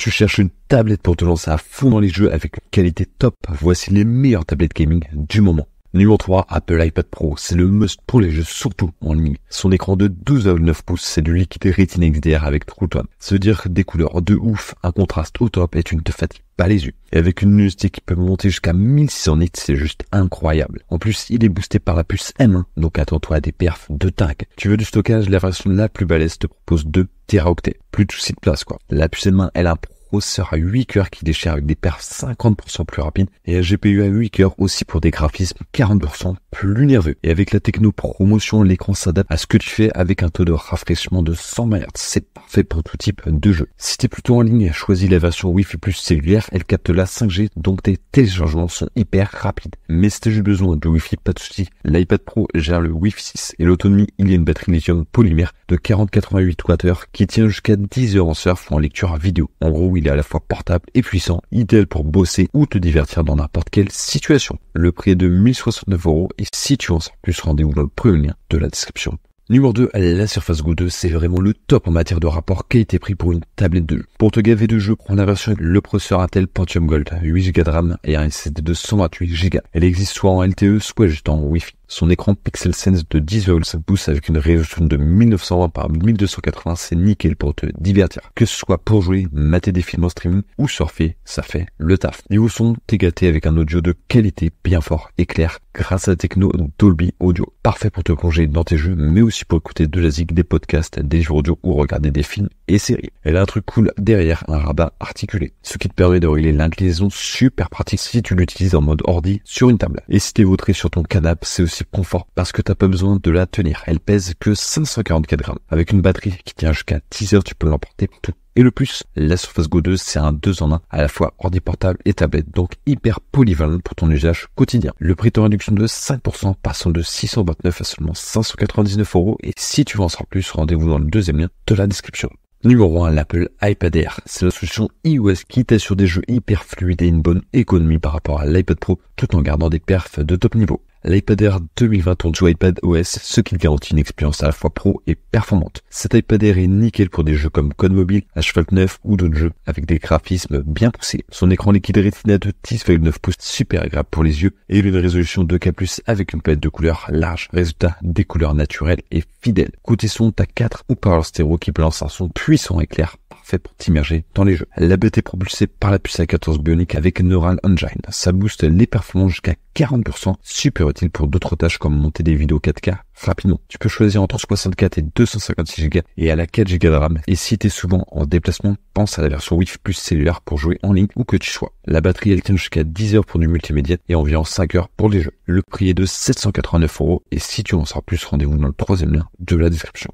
Tu cherches une tablette pour te lancer à fond dans les jeux avec une qualité top. Voici les meilleures tablettes gaming du moment. Numéro 3, Apple iPad Pro. C'est le must pour les jeux, surtout en ligne. Son écran de 12,9 pouces, c'est du liquide Retina XDR avec True Tone. Ça veut dire des couleurs de ouf, un contraste au top et tu ne te fatigues pas les yeux. Et avec une luminosité qui peut monter jusqu'à 1600 nits, c'est juste incroyable. En plus, il est boosté par la puce M1, donc attends-toi à des perfs de dingue. Tu veux du stockage, la version la plus balèze te propose 2 Teraoctets. Plus de soucis de place quoi. La puce M1, elle a un processeur à 8 cœurs qui déchire avec des perfs 50% plus rapides et un GPU à 8 cœurs aussi pour des graphismes 40% plus nerveux. Et avec la techno promotion, l'écran s'adapte à ce que tu fais avec un taux de rafraîchissement de 100 Hz. C'est parfait pour tout type de jeu. Si t'es plutôt en ligne, choisis la version Wi-Fi plus cellulaire, elle capte la 5G, donc tes téléchargements sont hyper rapides. Mais si t'as juste besoin de Wi-Fi, pas de soucis. L'iPad Pro gère le Wi-Fi 6 et l'autonomie, il y a une batterie lithium polymère de 40-88 Wh qui tient jusqu'à 10 heures en surf ou en lecture vidéo. En gros, il est à la fois portable et puissant, idéal pour bosser ou te divertir dans n'importe quelle situation. Le prix est de 1069 € et si tu en sais plus, rendez-vous dans le premier lien de la description. Numéro 2, la Surface Go 2, c'est vraiment le top en matière de rapport qualité-prix pour une tablette de jeu. Pour te gaver de jeux, prends la version avec le processeur Intel Pentium Gold, 8 Go de RAM et un SSD de 128 Go. Elle existe soit en LTE, soit juste en Wi-Fi. Son écran Pixel Sense de 10,5 pouces avec une résolution de 1920 par 1280, c'est nickel pour te divertir. Que ce soit pour jouer, mater des films en streaming ou surfer, ça fait le taf. Niveau son, t'es gâté avec un audio de qualité bien fort et clair grâce à la techno Dolby Audio. Parfait pour te plonger dans tes jeux, mais aussi pour écouter de la zik, des podcasts, des jeux audio ou regarder des films et séries. Elle a un truc cool derrière, un rabat articulé, ce qui te permet de régler l'inclinaison super pratique si tu l'utilises en mode ordi sur une table. Et si t'es vautré sur ton canapé, c'est aussi confort parce que t'as pas besoin de la tenir. Elle pèse que 544 grammes. Avec une batterie qui tient jusqu'à 10 heures, tu peux l'emporter partout. Et le plus, la Surface Go 2, c'est un 2 en 1, à la fois ordi portable et tablette, donc hyper polyvalent pour ton usage quotidien. Le prix est en réduction de 5%, passant de 629 à seulement 599 €. Et si tu veux en savoir plus, rendez-vous dans le deuxième lien de la description. Numéro 1, l'Apple iPad Air. C'est la solution iOS qui t'assure des jeux hyper fluides et une bonne économie par rapport à l'iPad Pro, tout en gardant des perfs de top niveau. L'iPad Air 2020 tourne sous iPad OS, ce qui garantit une expérience à la fois pro et performante. Cet iPad Air est nickel pour des jeux comme Code Mobile, Asphalt 9 ou d'autres jeux avec des graphismes bien poussés. Son écran liquide Retina de 10,9 pouces, super agréable pour les yeux et une résolution 2K+, avec une palette de couleurs large. Résultat, des couleurs naturelles et fidèles. Côté son, t'as 4 haut-parleurs stéréo qui balancent un son puissant et clair, parfait pour t'immerger dans les jeux. La bête est propulsée par la puce A14 Bionic avec Neural Engine. Ça booste les performances jusqu'à 40%, super utile pour d'autres tâches comme monter des vidéos 4K rapidement. Tu peux choisir entre 64 et 256 Go et à la 4 Go de RAM. Et si t'es souvent en déplacement, pense à la version Wi-Fi plus cellulaire pour jouer en ligne ou que tu sois. La batterie, elle tient jusqu'à 10 heures pour du multimédia et environ 5 heures pour les jeux. Le prix est de 789 € et si tu en sauras plus, rendez-vous dans le troisième lien de la description.